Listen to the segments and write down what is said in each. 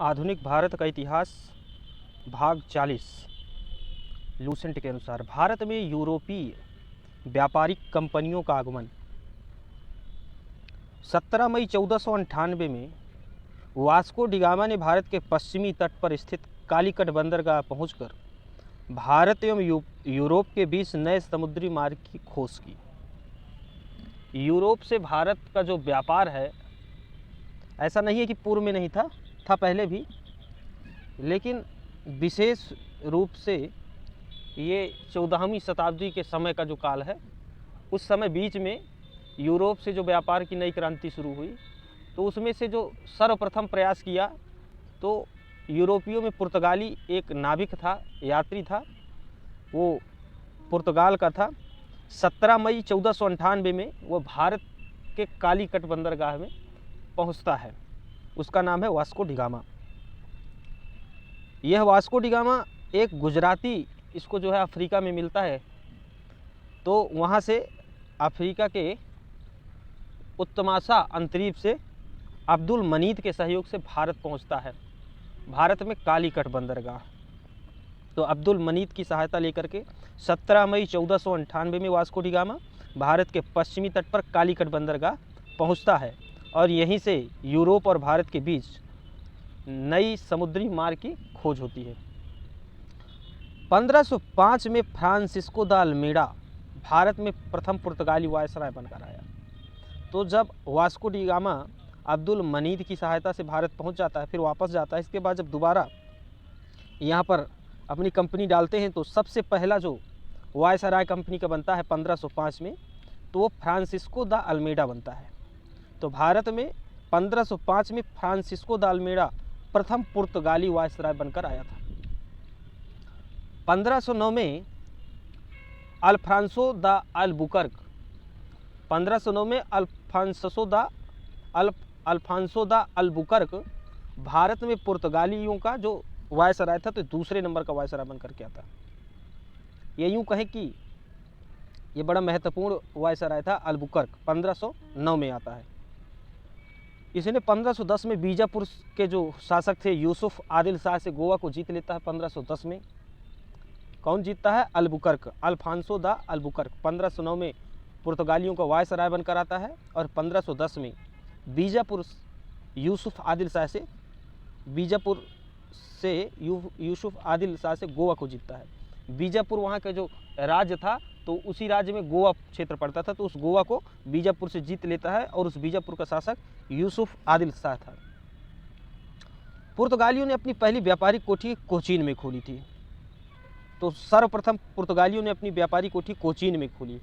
आधुनिक भारत का इतिहास भाग 40। लूसेंट के अनुसार भारत में यूरोपीय व्यापारिक कंपनियों का आगमन। 17 मई 1498 में वास्को डिगामा ने भारत के पश्चिमी तट पर स्थित कालीकट बंदरगाह पहुंचकर भारत एवं यूरोप के बीच नए समुद्री मार्ग की खोज की। यूरोप से भारत का जो व्यापार है, ऐसा नहीं है कि पूर्व में नहीं था पहले भी, लेकिन विशेष रूप से ये 14वीं शताब्दी के समय का जो काल है, उस समय बीच में यूरोप से जो व्यापार की नई क्रांति शुरू हुई, तो उसमें से जो सर्वप्रथम प्रयास किया तो यूरोपियों में पुर्तगाली एक नाविक था, यात्री था, वो पुर्तगाल का था। 17 मई 1498 में वो भारत के कालीकट बंदरगाह में पहुंचता है। उसका नाम है वास्को डिगामा। यह वास्को डिगामा एक गुजराती, इसको जो है अफ्रीका में मिलता है, तो वहाँ से अफ्रीका के उत्तमाशा अंतरीप से अब्दुल मनीद के सहयोग से भारत पहुँचता है। भारत में कालीकट बंदरगाह, तो अब्दुल मनीद की सहायता लेकर के 17 मई 1498 में वास्को डिगामा भारत के पश्चिमी तट पर कालीकट बंदरगाह पहुँचता है और यहीं से यूरोप और भारत के बीच नई समुद्री मार्ग की खोज होती है। 1505 में फ्रांसिस्को द अल्मेडा भारत में प्रथम पुर्तगाली वायसराय बनकर आया। तो जब वास्को डी गामा अब्दुल मनीद की सहायता से भारत पहुंच जाता है, फिर वापस जाता है, इसके बाद जब दोबारा यहाँ पर अपनी कंपनी डालते हैं, तो सबसे पहला जो वायसराय कंपनी का बनता है 1505 में, तो वो फ्रांसिस्को द अल्मेडा बनता है। तो भारत में 1505 में फ्रांसिस्को द अल्मेडा प्रथम पुर्तगाली वायसराय बनकर आया था। 1509 में अल्फ्रांसो द अल्बुकर्क, 1509 में अल्फांसो द अल्बुकर्क भारत में पुर्तगालियों का जो वायसराय था, तो दूसरे नंबर का वायसराय बनकर के आता। ये यूँ कहें कि ये बड़ा महत्वपूर्ण वायसराय था अल्बुकर्क, 1509 में आता है। इसने 1510 में बीजापुर के जो शासक थे यूसुफ आदिल शाह से गोवा को जीत लेता है। 1510 में कौन जीतता है? Albuquerque, Alfonso de Albuquerque. 1509 में पुर्तगालियों का वायसराय बनकर आता है और 1510 में बीजापुर यूसुफ आदिल शाह से यूसुफ आदिल शाह से गोवा को जीतता है। बीजापुर वहाँ का जो राज्य था, तो उसी राज्य में गोवा क्षेत्र पड़ता था, तो उस गोवा को बीजापुर से जीत लेता है और उस बीजापुर का शासक यूसुफ आदिल शाह था। पुर्तगालियों ने अपनी पहली व्यापारिक कोठी कोचीन में खोली थी। तो सर्वप्रथम पुर्तगालियों ने अपनी व्यापारिक कोठी कोचीन में खोली।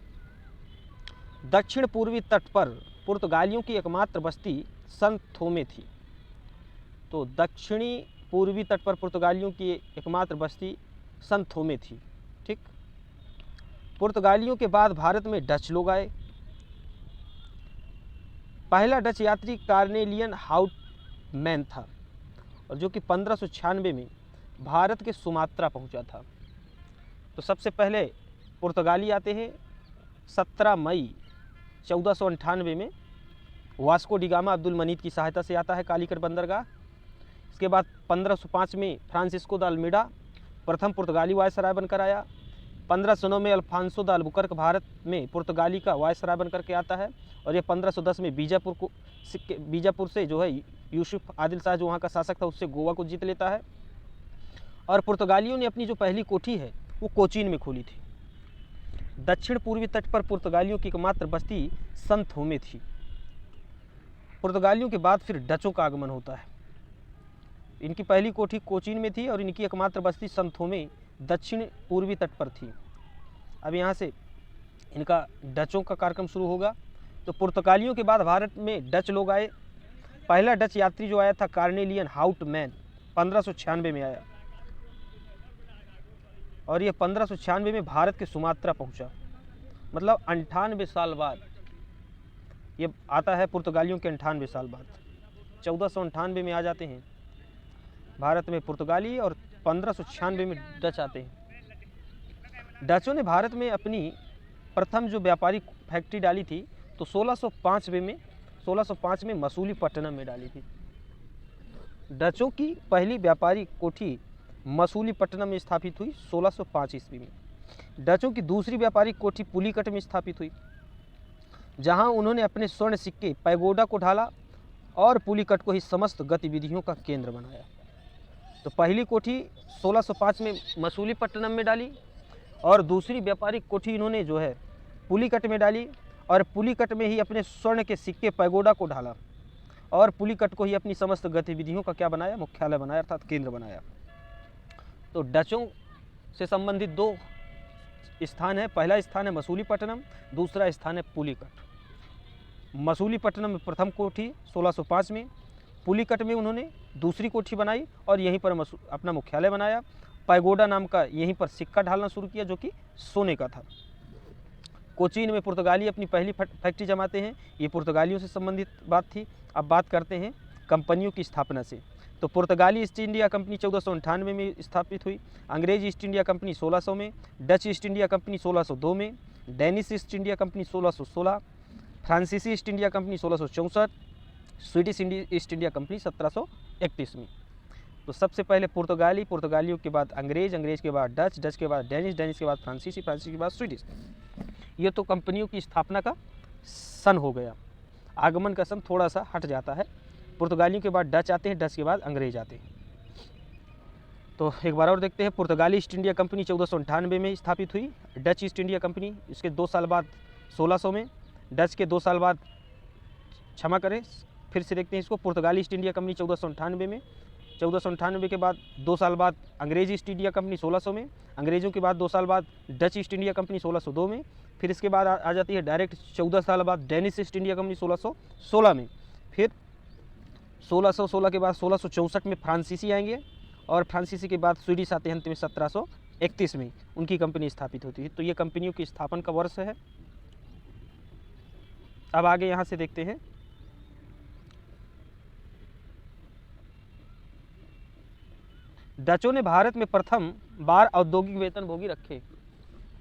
दक्षिण पूर्वी तट पर पुर्तगालियों की एकमात्र बस्ती सन थोमे थी। तो दक्षिणी पूर्वी तट पर पुर्तगालियों की एकमात्र बस्ती सन थोमे थी। ठीक। पुर्तगालियों के बाद भारत में डच लोग आए। पहला डच यात्री कार्नेलियन हाउटमैन था, और जो कि 1596 में भारत के सुमात्रा पहुंचा था। तो सबसे पहले पुर्तगाली आते हैं 17 मई 1498 में। वास्को डिगामा अब्दुल मनीद की सहायता से आता है कालीकट बंदरगाह। इसके बाद 1505 में फ्रांसिस्को द अल्मेडा प्रथम पुर्तगाली वायसराय बनकर आया। 1509 में अल्फांसो द अल्बुकर्क भारत में पुर्तगाली का वायसराय बनकर के आता है, और ये 1510 में बीजापुर से जो है यूसुफ आदिल शाह जो वहाँ का शासक था, उससे गोवा को जीत लेता है। और पुर्तगालियों ने अपनी जो पहली कोठी है वो कोचीन में खोली थी। दक्षिण पूर्वी तट पर पुर्तगालियों की एकमात्र बस्ती सन थोमे थी। पुर्तगालियों के बाद फिर डचों का आगमन होता है। इनकी पहली कोठी कोचीन में थी और इनकी एकमात्र बस्ती सन थोमे दक्षिण पूर्वी तट पर थी। अब यहाँ से इनका डचों का कार्यक्रम शुरू होगा। तो पुर्तगालियों के बाद भारत में डच लोग आए। पहला डच यात्री जो आया था कार्नेलियन हाउटमैन 1596 में आया, और ये 1596 में भारत के सुमात्रा पहुंचा। मतलब 98 साल बाद ये आता है। पुर्तगालियों के 98 साल बाद 1498 में आ जाते हैं भारत में पुर्तगाली, और 1596 में डच आते हैं। डचों ने भारत में अपनी प्रथम जो व्यापारिक फैक्ट्री डाली थी, तो 1605 में मसूलीपट्टनम में डाली थी। डचों की पहली व्यापारिक कोठी मसूलीपट्टनम में स्थापित हुई 1605 ईस्वी में। डचों की दूसरी व्यापारिक कोठी पुलिकट में स्थापित हुई, जहां उन्होंने अपने स्वर्ण सिक्के पैगोडा को ढाला और पुलिकट को ही समस्त गतिविधियों का केंद्र बनाया। तो पहली कोठी 1605 में मसूलीपट्टनम में डाली और दूसरी व्यापारिक कोठी इन्होंने जो है पुलिकट में डाली और पुलिकट में ही अपने स्वर्ण के सिक्के पैगोडा को ढाला और पुलिकट को ही अपनी समस्त गतिविधियों का क्या बनाया, मुख्यालय बनाया अर्थात केंद्र बनाया। तो डचों से संबंधित दो स्थान है, पहला स्थान है मसूलीपट्टनम, दूसरा स्थान है पुलिकट। मसूलीपट्टनम में प्रथम कोठी 1605 में, पुलिकट में उन्होंने दूसरी कोठी बनाई और यहीं पर अपना मुख्यालय बनाया। पैगोडा नाम का यहीं पर सिक्का ढालना शुरू किया जो कि सोने का था। कोचीन में पुर्तगाली अपनी पहली फैक्ट्री जमाते हैं, ये पुर्तगालियों से संबंधित बात थी। अब बात करते हैं कंपनियों की स्थापना से। तो पुर्तगाली ईस्ट इंडिया कंपनी 1498 में स्थापित हुई, अंग्रेज ईस्ट इंडिया कंपनी 1600 में, डच ईस्ट इंडिया कंपनी 1602 में, डेनिश ईस्ट इंडिया कंपनी 1616, फ्रांसीसी east India company 1664, Swedish east India company 1731 में। तो सबसे पहले पुर्तगाली, पुर्तगालियों के बाद अंग्रेज, अंग्रेज के बाद डच, डच के बाद डेनिश, डेनिश के बाद फ्रांसीसी, फ्रांसीसी के बाद स्वीडिश। ये तो कंपनियों की स्थापना का सन हो गया। आगमन का सन थोड़ा सा हट जाता है। पुर्तगालियों के बाद डच आते हैं, डच के बाद अंग्रेज आते हैं। तो एक बार और देखते हैं, पुर्तगाली ईस्ट इंडिया कंपनी 1498 में स्थापित हुई, डच ईस्ट इंडिया कंपनी इसके 2 साल बाद 1600 में, डच के 2 साल बाद, क्षमा करें फिर से देखते हैं इसको, पुर्तगाली ईस्ट इंडिया कंपनी 1498 में, 1498 के बाद 2 साल बाद अंग्रेज ईस्ट इंडिया कंपनी 1600 में, अंग्रेज़ों के बाद 2 साल बाद डच ईस्ट इंडिया कंपनी 1602 में, फिर इसके बाद आ जाती है डायरेक्ट 14 साल बाद डेनिश ईस्ट इंडिया कंपनी 1616 में, फिर 1616 के बाद 1664 में फ्रांसीसी आएंगे और फ्रांसीसी के बाद स्वीडिश आते हैं अंत में 1731 में उनकी कंपनी स्थापित होती है। तो ये कंपनियों की स्थापना का वर्ष है। अब आगे यहाँ से देखते हैं, डचों ने भारत में प्रथम बार औद्योगिक वेतनभोगी रखे।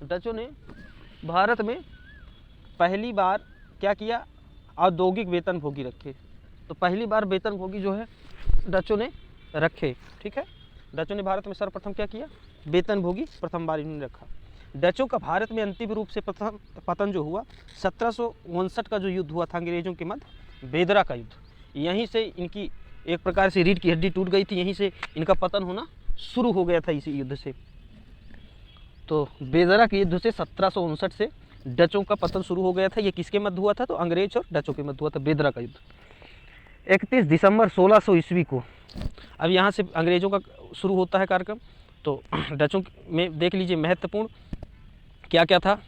डचों ने भारत में पहली बार क्या किया, औद्योगिक वेतनभोगी रखे। तो पहली बार वेतनभोगी जो है डचों ने रखे, ठीक है। डचों ने भारत में सर्वप्रथम क्या किया, वेतनभोगी प्रथम बार इन्होंने रखा। डचों का भारत में अंतिम रूप से प्रथम पतन जो हुआ 1759 का जो युद्ध हुआ था अंग्रेजों के मध्य, बेदरा का युद्ध, यहीं से इनकी एक प्रकार से रीढ़ की हड्डी टूट गई थी, यहीं से इनका पतन होना शुरू हो गया था इसी युद्ध से। तो बेदरा के युद्ध से 1759 से डचों का पतन शुरू हो गया था। ये किसके मध्य हुआ था, तो अंग्रेज और डचों के मध्य हुआ था बेदरा का युद्ध। 31 दिसंबर 1600 ईस्वी को, अब यहाँ से अंग्रेजों का शुरू होता है कार्यक्रम। तो डचों में देख लीजिए महत्वपूर्ण क्या क्या था।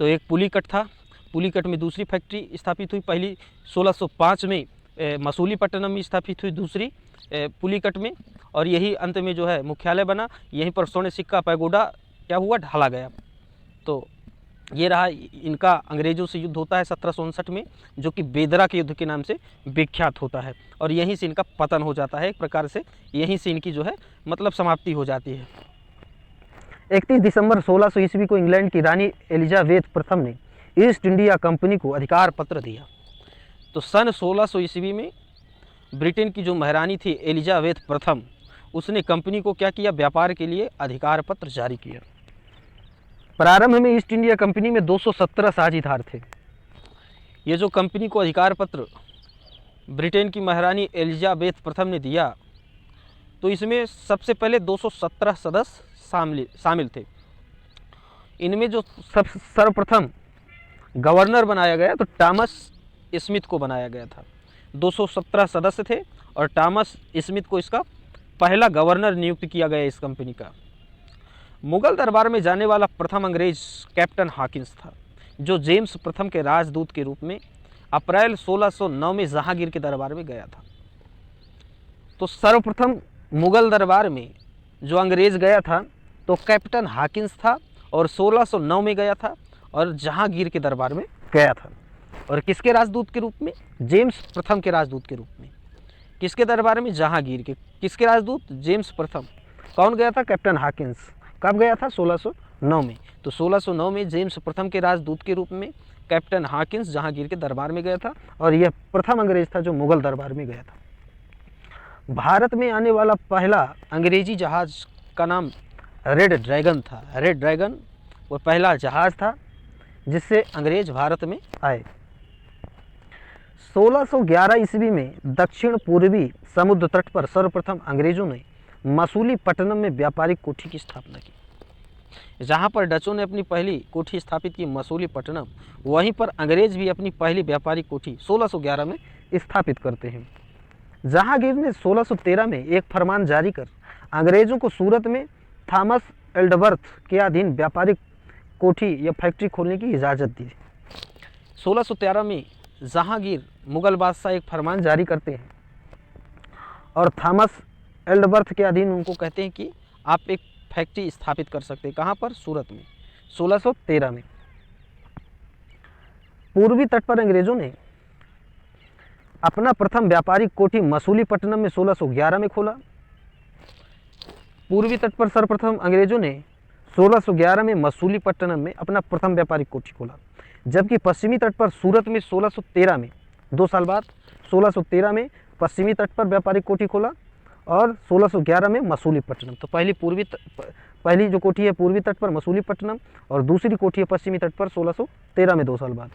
तो एक पुलिकट था, पुलिकट में दूसरी फैक्ट्री स्थापित हुई, पहली 1605 में मसूलीपट्टनम में स्थापित हुई, दूसरी पुलिकट में, और यही अंत में जो है मुख्यालय बना। यहीं पर स्वर्ण सिक्का पैगोडा क्या हुआ, ढाला गया। तो ये रहा इनका अंग्रेज़ों से युद्ध होता है 1759 में, जो कि बेदरा के युद्ध के नाम से विख्यात होता है, और यहीं से इनका पतन हो जाता है। एक प्रकार से यहीं से इनकी जो है मतलब समाप्ति हो जाती है। 31 दिसंबर 1600 ईस्वी को इंग्लैंड की रानी एलिजाबेथ प्रथम ने ईस्ट इंडिया कंपनी को अधिकार पत्र दिया। तो सन 1600 ईस्वी में ब्रिटेन की जो महारानी थी एलिजाबेथ प्रथम, उसने कंपनी को क्या किया, व्यापार के लिए अधिकार पत्र जारी किया। प्रारंभ में ईस्ट इंडिया कंपनी में 217 साझीदार थे। ये जो कंपनी को अधिकार पत्र ब्रिटेन की महारानी एलिजाबेथ प्रथम ने दिया, तो इसमें सबसे पहले 217 सदस्य शामिल थे। इनमें जो सर्वप्रथम गवर्नर बनाया गया तो टॉमस स्मिथ को बनाया गया था। 217 सदस्य थे और टॉमस स्मिथ को इसका पहला गवर्नर नियुक्त किया गया इस कंपनी का। मुगल दरबार में जाने वाला प्रथम अंग्रेज कैप्टन हॉकिंस था, जो जेम्स प्रथम के राजदूत के रूप में अप्रैल 1609 में जहांगीर के दरबार में गया था। तो सर्वप्रथम मुगल दरबार में जो अंग्रेज गया था तो कैप्टन हॉकिंस था, और 1609 में गया था और जहांगीर के दरबार में गया था। और किसके राजदूत के रूप में, जेम्स प्रथम के राजदूत के रूप में। किसके दरबार में, जहांगीर के। किसके राजदूत, जेम्स प्रथम। कौन गया था, कैप्टन हॉकिंस। कब गया था, 1609 में। तो 1609 में जेम्स प्रथम के राजदूत के रूप में कैप्टन हॉकिंस जहांगीर के दरबार में गया था, और यह प्रथम अंग्रेज था जो मुगल दरबार में गया था। भारत में आने वाला पहला अंग्रेजी जहाज़ का नाम रेड ड्रैगन था। रेड ड्रैगन वो पहला जहाज़ था जिससे अंग्रेज भारत में आए। 1611 ईस्वी में दक्षिण पूर्वी समुद्र तट पर सर्वप्रथम अंग्रेजों ने मसूलीपट्टनम में व्यापारिक कोठी की स्थापना की। जहाँ पर डचों ने अपनी पहली कोठी स्थापित की मसूलीपट्टनम, वहीं पर अंग्रेज भी अपनी पहली व्यापारिक कोठी 1611 में स्थापित करते हैं। जहांगीर ने 1613 में एक फरमान जारी कर अंग्रेजों को सूरत में थॉमस एल्डवर्थ के अधीन व्यापारिक कोठी या फैक्ट्री खोलने की इजाज़त दी। 1613 में जहांगीर मुगल बादशाह एक फरमान जारी करते हैं और थॉमस एल्डवर्थ के अधीन उनको कहते हैं कि आप एक फैक्ट्री स्थापित कर सकते हैं। कहाँ पर? सूरत में। 1613 में पूर्वी तट पर अंग्रेजों ने अपना प्रथम व्यापारिक कोठी मसूलीपट्टनम में 1611 में खोला। पूर्वी तट पर सर्वप्रथम अंग्रेजों ने 1611 में मसूलीपट्टनम में अपना प्रथम व्यापारिक कोठी खोला, जबकि पश्चिमी तट पर सूरत में 1613 में, 2 साल बाद 1613 में पश्चिमी तट पर व्यापारिक कोठी खोला और 1611 में मसूलीपट्टनम। तो पहली जो कोठी है पूर्वी तट पर मसूलीपट्टनम और दूसरी कोठी है पश्चिमी तट पर 1613 में, 2 साल बाद।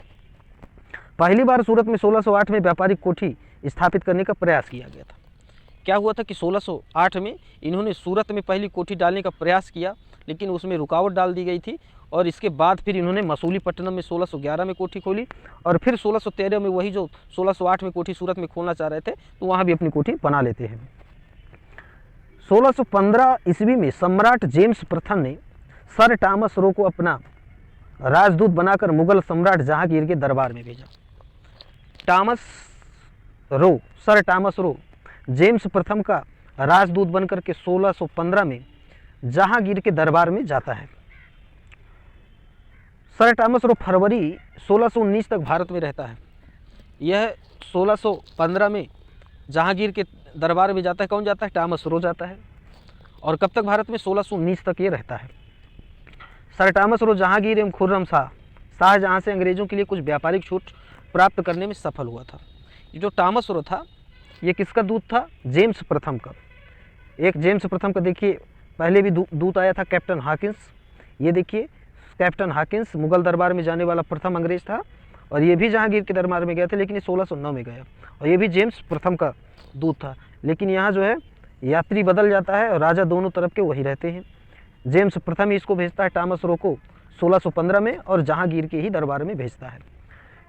पहली बार सूरत में 1608 में व्यापारिक कोठी स्थापित करने का प्रयास किया गया था। क्या हुआ था कि 1608 में इन्होंने सूरत में पहली कोठी डालने का प्रयास किया, लेकिन उसमें रुकावट डाल दी गई थी और इसके बाद फिर इन्होंने मसूलीपट्टनम में 1611 में कोठी खोली और फिर 1613 में वही जो 1608 में कोठी सूरत में खोलना चाह रहे थे तो वहाँ भी अपनी कोठी बना लेते हैं। 1615 ईस्वी में सम्राट जेम्स प्रथम ने सर टॉमस रो को अपना राजदूत बनाकर मुगल सम्राट जहांगीर के दरबार में भेजा। सर टॉमस रो जेम्स प्रथम का राजदूत बनकर के 1615 में जहांगीर के दरबार में जाता है। सर टॉमस रो फरवरी 1619 तक भारत में रहता है। यह 1615 में जहांगीर के दरबार में जाता है। कौन जाता है? टॉमस रो जाता है। और कब तक भारत में? 1619 तक ये रहता है। सर टॉमस रो जहांगीर एवं खुर्रम शाहजहां से अंग्रेजों के लिए कुछ व्यापारिक छूट प्राप्त करने में सफल हुआ था। ये जो टॉमस रो था ये किसका दूत था? जेम्स प्रथम का। एक जेम्स प्रथम का देखिए पहले भी दूत आया था, कैप्टन हॉकिंस। ये देखिए कैप्टन हॉकिंस मुगल दरबार में जाने वाला प्रथम अंग्रेज था और ये भी जहांगीर के दरबार में गया था, लेकिन ये 1609 में गया और ये भी जेम्स प्रथम का दूत था। लेकिन यहाँ जो है यात्री बदल जाता है और राजा दोनों तरफ के वही रहते हैं। जेम्स प्रथम ही इसको भेजता है टॉमस रो को 1615 में और जहांगीर के ही दरबार में भेजता है।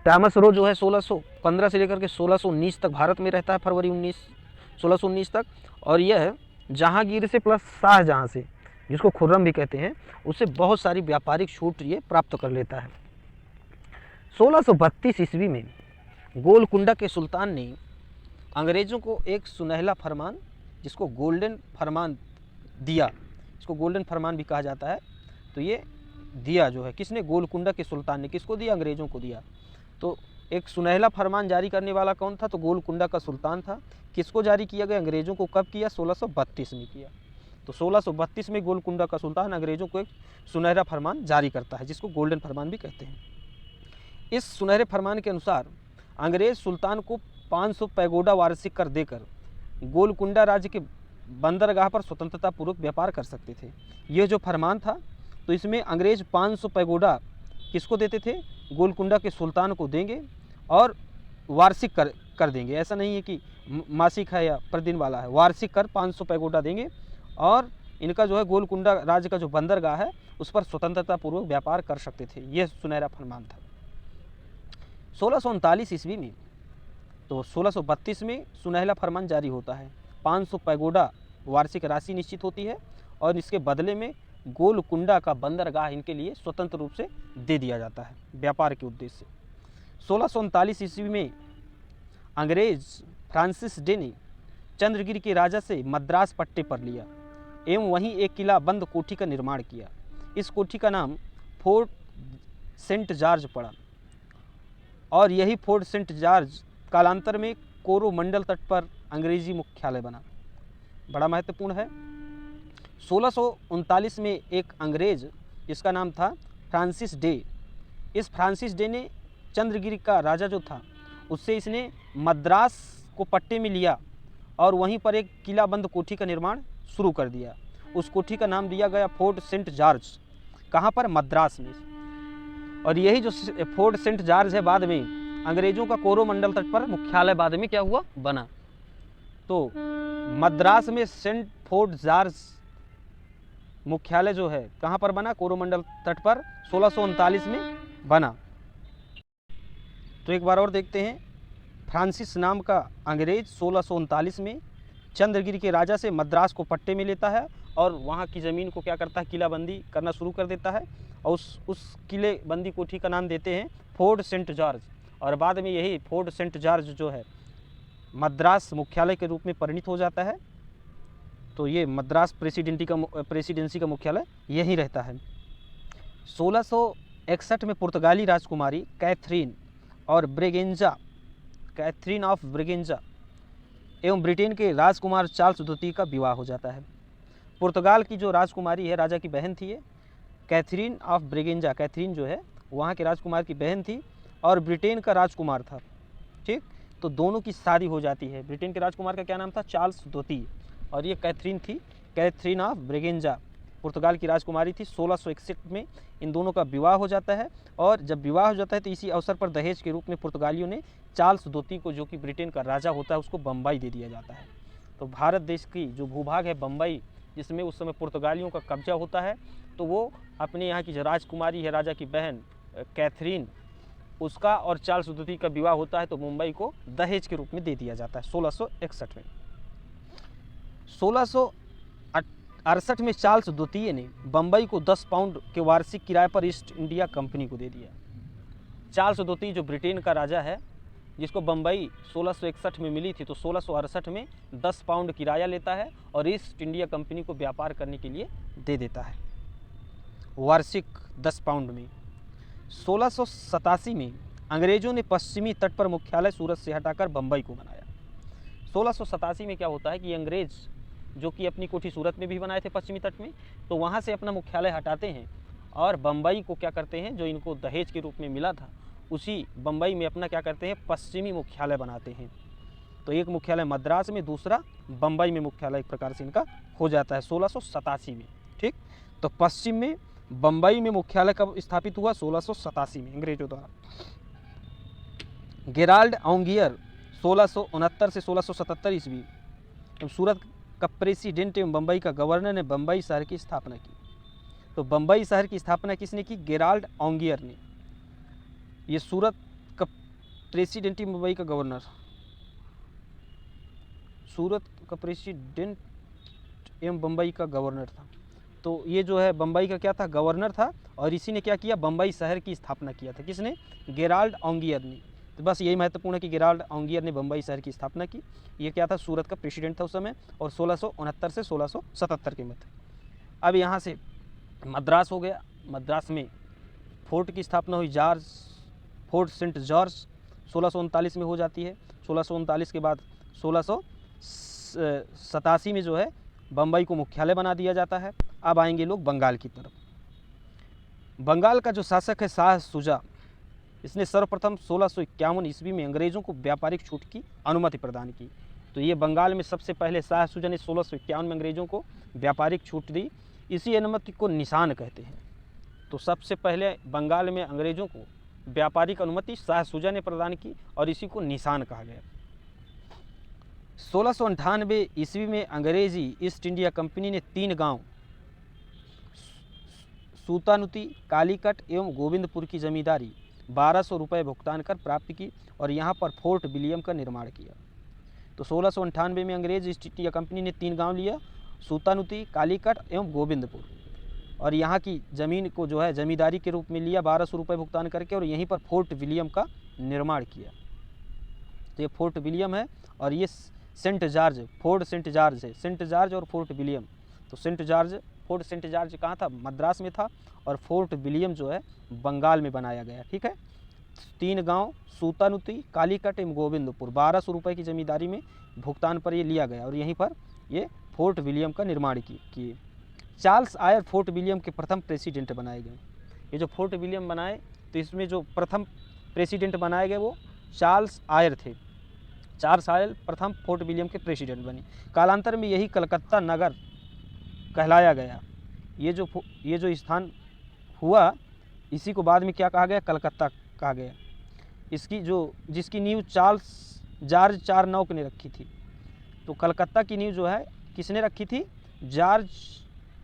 टॉमस रो जो है 1615 से लेकर के 1619 तक भारत में रहता है, फरवरी 1619 तक। और यह जहांगीर से प्लस शाहजहां से, जिसको खुर्रम भी कहते हैं, उससे बहुत सारी व्यापारिक छूट ये प्राप्त कर लेता है। 1632 ईस्वी में गोलकुंडा के सुल्तान ने अंग्रेज़ों को एक सुनहला फरमान, जिसको गोल्डन फरमान दिया, इसको गोल्डन फरमान भी कहा जाता है। तो ये दिया जो है किसने? गोलकुंडा के सुल्तान ने। किसको दिया? अंग्रेज़ों को दिया। तो एक सुनहला फरमान जारी करने वाला कौन था? तो गोलकुंडा का सुल्तान था। किसको जारी किया गया? अंग्रेज़ों को। कब किया? 1632 में किया। तो 1632 में गोलकुंडा का सुल्तान अंग्रेज़ों को एक सुनहरा फरमान जारी करता है, जिसको गोल्डन फरमान भी कहते हैं। इस सुनहरे फरमान के अनुसार अंग्रेज़ सुल्तान को 500 पैगोडा वार्षिक कर देकर गोलकुंडा राज्य के बंदरगाह पर स्वतंत्रता पूर्वक व्यापार कर सकते थे। यह जो फरमान था तो इसमें अंग्रेज़ 500 पैगोडा किसको देते थे? गोलकुंडा के सुल्तान को देंगे और वार्षिक कर देंगे। ऐसा नहीं है कि मासिक है या प्रतिदिन वाला है, वार्षिक कर 500 पैगोडा देंगे और इनका जो है गोलकुंडा राज्य का जो बंदरगाह है उस पर स्वतंत्रता पूर्वक व्यापार कर सकते थे। यह सुनहरा फरमान था। 1639 ईस्वी में, तो 1632 में सुनहला फरमान जारी होता है। 500 पैगोडा वार्षिक राशि निश्चित होती है और इसके बदले में गोलकुंडा का बंदरगाह इनके लिए स्वतंत्र रूप से दे दिया जाता है व्यापार के उद्देश्य से। 1639 ईस्वी में अंग्रेज फ्रांसिस डे ने चंद्रगिरी के राजा से मद्रास पट्टे पर लिया एवं वहीं एक किला बंद कोठी का निर्माण किया। इस कोठी का नाम फोर्ट सेंट जॉर्ज पड़ा और यही फोर्ट सेंट जॉर्ज कालांतर में कोरोमंडल तट पर अंग्रेजी मुख्यालय बना। बड़ा महत्वपूर्ण है। 1639 में एक अंग्रेज जिसका नाम था फ्रांसिस डे, इस फ्रांसिस डे ने चंद्रगिरी का राजा जो था उससे इसने मद्रास को पट्टे में लिया और वहीं पर एक किलाबंद कोठी का निर्माण शुरू कर दिया। उस कोठी का नाम दिया गया फोर्ट सेंट जॉर्ज। कहाँ पर? मद्रास में। और यही जो फोर्ट सेंट जॉर्ज है बाद में अंग्रेजों का कोरोमंडल तट पर मुख्यालय बाद में क्या हुआ? बना। तो मद्रास में सेंट फोर्ट जॉर्ज मुख्यालय जो है कहाँ पर बना? कोरोमंडल तट पर 1639 में बना। तो एक बार और देखते हैं। फ्रांसिस नाम का अंग्रेज 1639 में चंद्रगिरी के राजा से मद्रास को पट्टे में लेता है और वहाँ की ज़मीन को क्या करता है? किलाबंदी करना शुरू कर देता है और उस किले बंदी कोठी का नाम देते हैं फोर्ट सेंट जॉर्ज। और बाद में यही फोर्ट सेंट जॉर्ज जो है मद्रास मुख्यालय के रूप में परिणित हो जाता है। तो ये मद्रास प्रेसिडेंसी का मुख्यालय यहीं रहता है। 1661 में पुर्तगाली राजकुमारी कैथरीन ऑफ ब्रेगेंजा एवं ब्रिटेन के राजकुमार चार्ल्स द्वितीय का विवाह हो जाता है। पुर्तगाल की जो राजकुमारी है, राजा की बहन थी ये कैथरीन ऑफ ब्रेगेंजा। कैथरीन जो है वहाँ के राजकुमार की बहन थी और ब्रिटेन का राजकुमार था। ठीक, तो दोनों की शादी हो जाती है। ब्रिटेन के राजकुमार का क्या नाम था? चार्ल्स द्वितीय। और ये कैथरीन थी, कैथरीन ऑफ ब्रेगेंजा पुर्तगाल की राजकुमारी थी। 1661 में इन दोनों का विवाह हो जाता है। और जब विवाह हो जाता है तो इसी अवसर पर दहेज के रूप में पुर्तगालियों ने चार्ल्स द्वितीय को, जो कि ब्रिटेन का राजा होता है, उसको बम्बई दे दिया जाता है। तो भारत देश की जो भूभाग है बम्बई, जिसमें उस समय पुर्तगालियों का कब्जा होता है, तो वो अपने यहाँ की जो राजकुमारी है, राजा की बहन कैथरीन, उसका और चार्ल्स द्वितीय का विवाह होता है, तो मुंबई को दहेज के रूप में दे दिया जाता है 1661 में। 1668 में चार्ल्स द्वितीय ने बम्बई को 10 पाउंड के वार्षिक किराए पर ईस्ट इंडिया कंपनी को दे दिया। चार्ल्स द्वितीय जो ब्रिटेन का राजा है, जिसको बम्बई 1661 में मिली थी, तो 1668 में 10 पाउंड किराया लेता है और ईस्ट इंडिया कंपनी को व्यापार करने के लिए दे देता है, वार्षिक 10 पाउंड में। 1687 में अंग्रेजों ने पश्चिमी तट पर मुख्यालय सूरत से हटाकर बम्बई को बनाया। 1687 में क्या होता है कि अंग्रेज जो कि अपनी कोठी सूरत में भी बनाए थे पश्चिमी तट में, तो वहाँ से अपना मुख्यालय हटाते हैं और बम्बई को क्या करते हैं, जो इनको दहेज के रूप में मिला था, उसी बम्बई में अपना क्या करते हैं, पश्चिमी मुख्यालय बनाते हैं। तो एक मुख्यालय मद्रास में, दूसरा बम्बई में मुख्यालय एक प्रकार से इनका हो जाता है 1687 में। ठीक, तो पश्चिम में बम्बई में मुख्यालय कब स्थापित हुआ? 1687 में अंग्रेजों द्वारा। गेराल्ड ऑन्गियर 1669 से 1677 ईस्वी सूरत का प्रेसिडेंट एवं बम्बई का गवर्नर ने बम्बई शहर की स्थापना की। तो बम्बई शहर की स्थापना किसने की? गेराल्ड ऑन्गियर ने। ये सूरत का प्रेसिडेंट मुंबई का गवर्नर, सूरत का प्रेसिडेंट एवं बम्बई का गवर्नर था। तो ये जो है बम्बई का क्या था? गवर्नर था। और इसी ने क्या किया? बम्बई शहर की स्थापना किया था। किसने? गेराल्ड ऑन्गियर ने। तो बस यही महत्वपूर्ण है कि गेराल्ड ऑन्गियर ने बम्बई शहर की स्थापना की। ये क्या था? सूरत का प्रेसिडेंट था उस समय, और 1669 से 1677 के मध्य। अब यहाँ से मद्रास हो गया। मद्रास में फोर्ट की स्थापना हुई, फोर्ट सेंट जॉर्ज 1639 में हो जाती है। 1639 के बाद 1687 में जो है बम्बई को मुख्यालय बना दिया जाता है। अब आएंगे लोग बंगाल की तरफ। बंगाल का जो शासक है शाह शुजा, इसने सर्वप्रथम 1651 ईस्वी में अंग्रेज़ों को व्यापारिक छूट की अनुमति प्रदान की। तो ये बंगाल में सबसे पहले शाह शुजा ने 1651 में अंग्रेज़ों को व्यापारिक छूट दी। इसी अनुमति को निशान कहते हैं। तो सबसे पहले बंगाल में अंग्रेज़ों को व्यापारिक अनुमति शाह शुजा ने प्रदान की और इसी को निशान कहा गया। 1698 ईस्वी में अंग्रेजी ईस्ट इंडिया कंपनी ने 3 गांव सूतानुती, कालीकट एवं गोविंदपुर की जमींदारी 1200 रुपये भुगतान कर प्राप्त की और यहाँ पर फोर्ट विलियम का निर्माण किया। तो 1698 में अंग्रेज ईस्ट इंडिया कंपनी ने 3 गांव लिया, सूतानुती, कालीकट एवं गोविंदपुर, और यहाँ की ज़मीन को जो है जमींदारी के रूप में लिया 1200 रुपये भुगतान करके, और यहीं पर फोर्ट विलियम का निर्माण किया। तो ये फोर्ट विलियम है और ये Saint George, Fort Saint George है। सेंट जॉर्ज और फोर्ट विलियम। तो फोर्ट सेंट जॉर्ज कहाँ था? मद्रास में था। और फोर्ट विलियम जो है बंगाल में बनाया गया। ठीक है। 3 गांव सूतानुती, कालीकट एवं गोविंदपुर 1200 रुपये की जमींदारी में भुगतान पर ये लिया गया और यहीं पर ये फोर्ट विलियम का निर्माण किए। चार्ल्स आयर फोर्ट विलियम के प्रथम प्रेसिडेंट बनाए गए। ये जो फोर्ट विलियम बनाए, तो इसमें जो प्रथम प्रेसिडेंट बनाए गए वो चार्ल्स आयर थे। 4 साल प्रथम फोर्ट विलियम के प्रेसिडेंट बने। कालांतर में यही कलकत्ता नगर कहलाया गया। ये जो स्थान हुआ, इसी को बाद में क्या कहा गया, कलकत्ता कहा गया। जिसकी नींव चार्ल्स जॉर्ज चारनॉक ने रखी थी। तो कलकत्ता की नींव जो है किसने रखी थी, जॉर्ज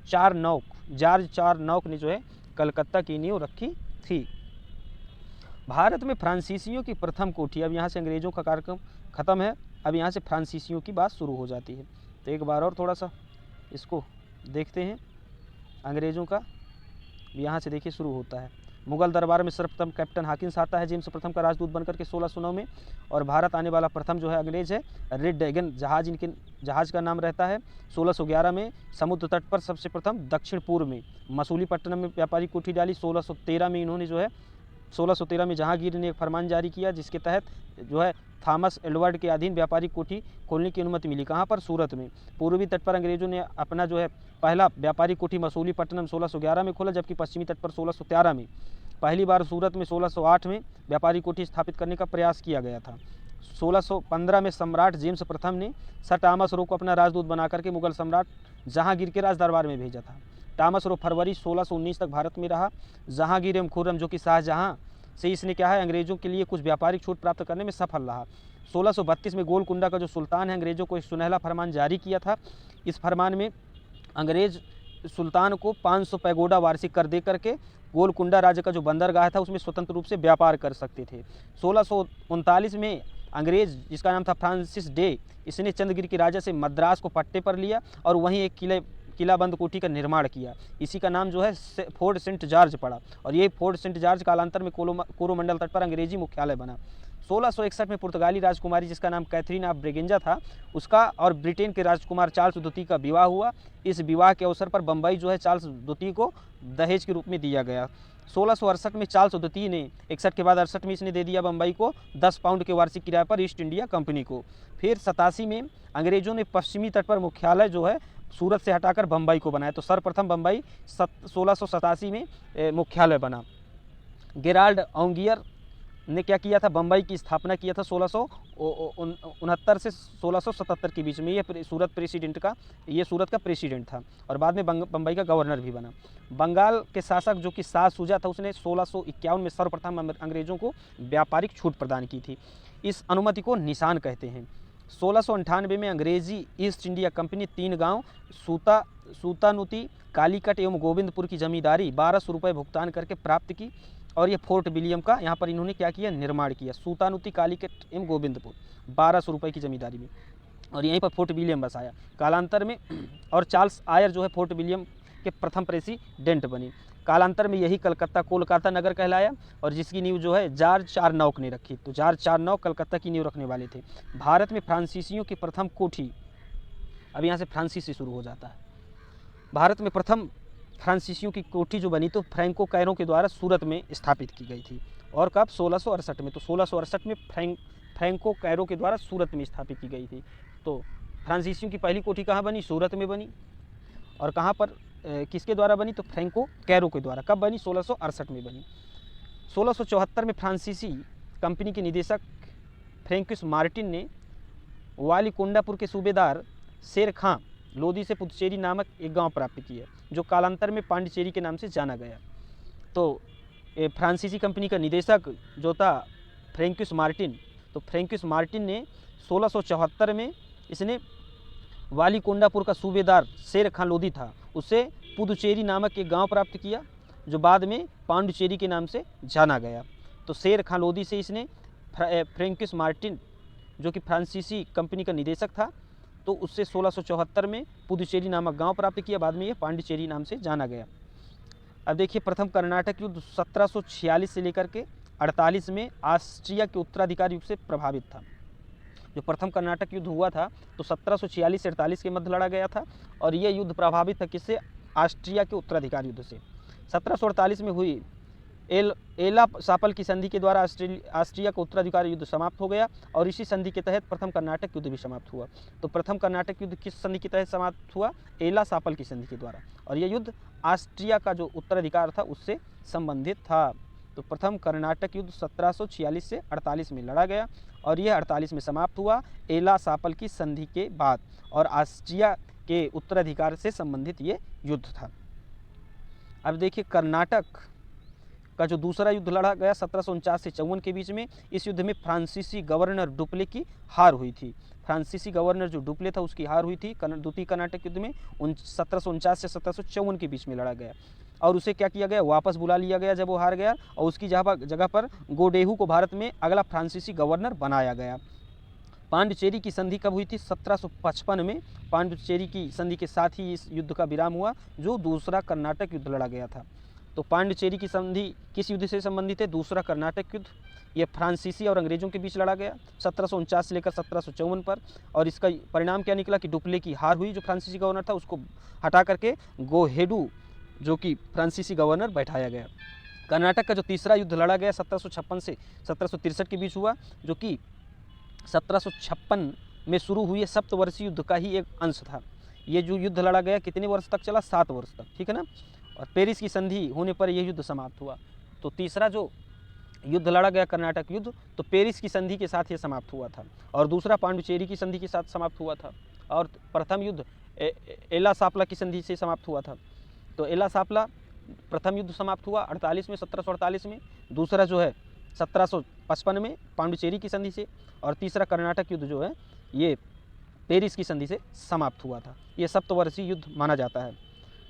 चारनॉक ने जो है कलकत्ता की नींव रखी थी। भारत में फ्रांसीसियों की प्रथम कोठी, अब यहाँ से अंग्रेजों का कार्यक्रम खत्म है, अब यहाँ से फ्रांसीसियों की बात शुरू हो जाती है। तो एक बार और थोड़ा सा इसको देखते हैं। अंग्रेजों का यहाँ से देखिए शुरू होता है। मुगल दरबार में सर्वप्रथम कैप्टन हाकिंस आता है जेम्स प्रथम का राजदूत बनकर के 1609 में, और भारत आने वाला प्रथम जो है अंग्रेज है रेड ड्रैगन जहाज का नाम रहता है। 1611 में समुद्र तट पर सबसे प्रथम दक्षिण पूर्व में मसूलीपट्टनम में व्यापारी कोठी डाली। 1613 में इन्होंने जो है 1613 में जहांगीर ने एक फरमान जारी किया, जिसके तहत जो है थॉमस एडवर्ड के अधीन व्यापारी कोठी खोलने की अनुमति मिली। कहाँ पर, सूरत में। पूर्वी तट पर अंग्रेजों ने अपना जो है पहला व्यापारी कोठी मसूलीपट्टनम 1611 में खोला, जबकि पश्चिमी तट पर 1613 में। पहली बार सूरत में 1608 में व्यापारी कोठी स्थापित करने का प्रयास किया गया था। 1615 में सम्राट जेम्स प्रथम ने सर टॉमस रो को अपना राजदूत बनाकर के मुगल सम्राट जहांगीर के राज दरबार में भेजा था। टॉमस रो फरवरी 1619 तक भारत में रहा। जहांगीर एवं खुर्रम जो कि शाहजहां से इसने क्या है अंग्रेजों के लिए कुछ व्यापारिक छूट प्राप्त करने में सफल रहा। 1632 में गोलकुंडा का जो सुल्तान है अंग्रेजों को एक सुनहला फरमान जारी किया था। इस फरमान में अंग्रेज सुल्तान को 500 पैगोडा वार्षिक कर दे करके गोलकुंडा राज्य का जो बंदरगाह था उसमें स्वतंत्र रूप से व्यापार कर सकते थे। 1639 में अंग्रेज जिसका नाम था फ्रांसिस डे, इसने चंद्रगिरी के राजा से मद्रास को पट्टे पर लिया और वहीं एक किलाबंद कोठी का निर्माण किया। इसी का नाम जो है फोर्ट सेंट जॉर्ज पड़ा, और ये फोर्ट सेंट जॉर्ज कालांतर में कोरोमंडल तट पर अंग्रेजी मुख्यालय बना। 1661 में पुर्तगाली राजकुमारी जिसका नाम कैथरीन ऑफ ब्रेगेंजा था, उसका और ब्रिटेन के राजकुमार चार्ल्स द्वितीय का विवाह हुआ। इस विवाह के अवसर पर बम्बई जो है चार्ल्स द्वितीय को दहेज के रूप में दिया गया। 1668 में चार्ल्स द्वितीय ने 61 के बाद 68 में इसने दे दिया बम्बई को 10 पाउंड के वार्षिक किराए पर ईस्ट इंडिया कंपनी को। फिर 87 में अंग्रेजों ने पश्चिमी तट पर मुख्यालय जो है सूरत से हटाकर बम्बई को बनाया। तो सर्वप्रथम बम्बई 1687 में मुख्यालय बना। गेराल्ड औंगियर ने क्या किया था, बम्बई की स्थापना किया था 1669 से 1677 के बीच में। ये सूरत का प्रेसिडेंट था और बाद में बम्बई का गवर्नर भी बना। बंगाल के शासक जो कि शाह शुजा था, उसने 1651 में सर्वप्रथम अंग्रेजों को व्यापारिक छूट प्रदान की थी। इस अनुमति को निशान कहते हैं। 1698 में अंग्रेजी ईस्ट इंडिया कंपनी 3 गांव सूतानुती, कालीकट एवं गोविंदपुर की जमींदारी 1200 रुपये भुगतान करके प्राप्त की, और ये फोर्ट विलियम का यहाँ पर इन्होंने क्या किया, निर्माण किया। सूतानुती, कालीकट एवं गोविंदपुर 1200 रुपये की जमींदारी में, और यहीं पर फोर्ट विलियम बसाया कालांतर में। और चार्ल्स आयर जो है फोर्ट विलियम के प्रथम प्रेसिडेंट बने। कालांतर में यही कोलकाता नगर कहलाया, और जिसकी नींव जो है जॉर्ज चारनॉक ने रखी। तो जॉर्ज चारनॉक कलकत्ता की नींव रखने वाले थे। भारत में फ्रांसीसियों की प्रथम कोठी, अब यहाँ से फ्रांसीसी शुरू हो जाता है। भारत में प्रथम फ्रांसीसियों की कोठी जो बनी तो फ्रैंको कैरो के द्वारा सूरत में स्थापित की गई थी। और कब, 1668 में। तो 1668 में फ्रैंको कैरो के द्वारा सूरत में स्थापित की गई थी। तो फ्रांसीसियों की पहली कोठी कहाँ बनी, सूरत में बनी। और कहाँ पर, किसके द्वारा बनी, तो फ्रैंको कैरो के द्वारा। कब बनी, 1668 में बनी। 1674 में फ्रांसीसी कंपनी के निदेशक फ्रैंकिस मार्टिन ने वालीकोंडापुर के सूबेदार शेर खां लोदी से पुदुचेरी नामक एक गांव प्राप्त किया, जो कालांतर में पांडिचेरी के नाम से जाना गया। तो फ्रांसीसी कंपनी का निदेशक जो था फ्रैंकिस मार्टिन, तो फ्रैंकिस मार्टिन ने 1674 में इसने वालीकोंडापुर का सूबेदार शेर खां लोदी था, उससे पुदुचेरी नामक एक गांव प्राप्त किया, जो बाद में पांडिचेरी के नाम से जाना गया। तो शेर खां लोदी से इसने फ्रैंकिस मार्टिन जो कि फ्रांसीसी कंपनी का निदेशक था, तो उससे 1674 में पुदुचेरी नामक गांव प्राप्त किया, बाद में ये पांडिचेरी नाम से जाना गया। अब देखिए, प्रथम कर्नाटक युद्ध 1746 से लेकर के 48 में ऑस्ट्रिया के उत्तराधिकार युग से प्रभावित था। जो प्रथम कर्नाटक युद्ध हुआ था तो 1746 से 48 के मध्य लड़ा गया था, और ये युद्ध प्रभावित था किससे, ऑस्ट्रिया के उत्तराधिकार युद्ध से। 1748 में हुई एला सापल की संधि के द्वारा ऑस्ट्रिया का उत्तराधिकार युद्ध समाप्त हो गया, और इसी संधि के तहत प्रथम कर्नाटक युद्ध भी समाप्त हुआ। तो प्रथम कर्नाटक युद्ध किस संधि के तहत समाप्त हुआ, एला सापल की संधि के द्वारा, और यह युद्ध ऑस्ट्रिया का जो उत्तराधिकार था उससे संबंधित था। तो प्रथम कर्नाटक युद्ध 1746 से 48 में लड़ा गया और यह 48 में समाप्त हुआ एला सापल की संधि के बाद, और ऑस्ट्रिया के उत्तराधिकार से संबंधित ये युद्ध था। अब देखिए कर्नाटक का जो दूसरा युद्ध लड़ा गया 1749 से 54 के बीच में, इस युद्ध में फ्रांसीसी गवर्नर डुप्ले की हार हुई थी। फ्रांसीसी गवर्नर जो डुप्ले था उसकी हार हुई थी द्वितीय कर्नाटक युद्ध में 1749 से 1754 के बीच में लड़ा गया, और उसे क्या किया गया, वापस बुला लिया गया जब वो हार गया, और उसकी जगह पर गोडेहू को भारत में अगला फ्रांसीसी गवर्नर बनाया गया। पांडिचेरी की संधि कब हुई थी, 1755 में। पांडिचेरी की संधि के साथ ही इस युद्ध का विराम हुआ जो दूसरा कर्नाटक युद्ध लड़ा गया था। तो पांडिचेरी की संधि किस युद्ध से संबंधित है, दूसरा कर्नाटक युद्ध। ये फ्रांसीसी और अंग्रेजों के बीच लड़ा गया 1749 से लेकर 1754 पर, और इसका परिणाम क्या निकला कि डुप्ले की हार हुई, जो फ्रांसीसी गवर्नर था उसको हटा करके गोहेडू जो कि फ्रांसीसी गवर्नर बैठाया गया। कर्नाटक का जो तीसरा युद्ध लड़ा गया 1756 से 1763 के बीच हुआ, जो कि 1756 में शुरू हुए सप्तवर्षीय युद्ध का ही एक अंश था। ये जो युद्ध लड़ा गया कितने वर्ष तक चला, 7 वर्ष तक, ठीक है ना। और पेरिस की संधि होने पर यह युद्ध समाप्त हुआ। तो तीसरा जो युद्ध लड़ा गया कर्नाटक युद्ध, तो पेरिस की संधि के साथ ये समाप्त हुआ था, और दूसरा पांडिचेरी की संधि के साथ समाप्त हुआ था, और प्रथम युद्ध एला सापला की संधि से समाप्त हुआ था। तो एला सापला प्रथम युद्ध समाप्त हुआ 48 में, 1748 में। दूसरा जो है 1755 में पांडिचेरी की संधि से, और तीसरा कर्नाटक युद्ध जो है ये पेरिस की संधि से समाप्त हुआ था। ये सप्तवर्षीय युद्ध माना जाता है।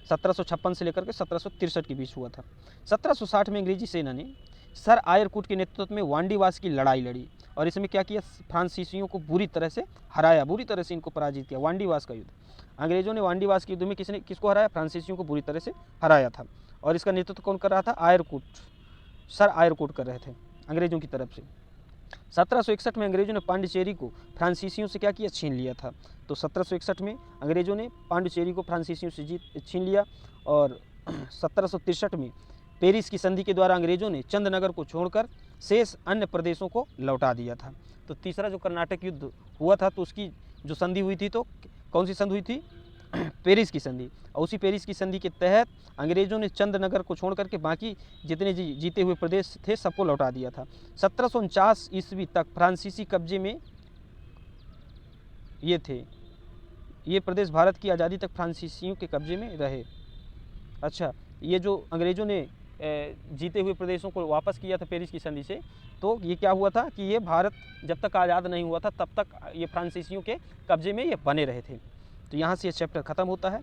1756 से लेकर के 1763 के बीच हुआ था। 1760 में अंग्रेजी सेना ने सर आयरकूट के नेतृत्व में वांडीवास की लड़ाई लड़ी, और इसमें क्या किया, फ्रांसीसियों को बुरी तरह से हराया, बुरी तरह से इनको पराजित किया। वांडीवास का युद्ध, अंग्रेजों ने वांडीवास के युद्ध में किसको हराया, फ्रांसीसियों को बुरी तरह से हराया था, और इसका नेतृत्व कौन कर रहा था, आयरकूट, सर आयरकूट कर रहे थे अंग्रेजों की तरफ से। 1761 में अंग्रेजों ने पांडिचेरी को फ्रांसीसियों से क्या किया, छीन लिया था। तो 1761 में अंग्रेजों ने पांडिचेरी को फ्रांसीसियों से छीन लिया, और 1763 में पेरिस की संधि के द्वारा अंग्रेजों ने चंदनगर को छोड़कर शेष अन्य प्रदेशों को लौटा दिया था। तो तीसरा जो कर्नाटक युद्ध हुआ था तो उसकी जो संधि हुई थी, तो कौन सी संधि हुई थी, पेरिस की संधि, और उसी पेरिस की संधि के तहत अंग्रेजों ने चंदनगर को छोड़ करके बाकी जितने जीते हुए प्रदेश थे सबको लौटा दिया था। 1749 ईस्वी तक फ्रांसीसी कब्जे में ये थे, ये प्रदेश भारत की आज़ादी तक फ्रांसीसियों के कब्जे में रहे। अच्छा, ये जो अंग्रेजों ने जीते हुए प्रदेशों को वापस किया था पेरिस की संधि से, तो ये क्या हुआ था कि ये भारत जब तक आज़ाद नहीं हुआ था तब तक ये फ्रांसीसियों के कब्जे में ये बने रहे थे। तो यहाँ से ये चैप्टर ख़त्म होता है।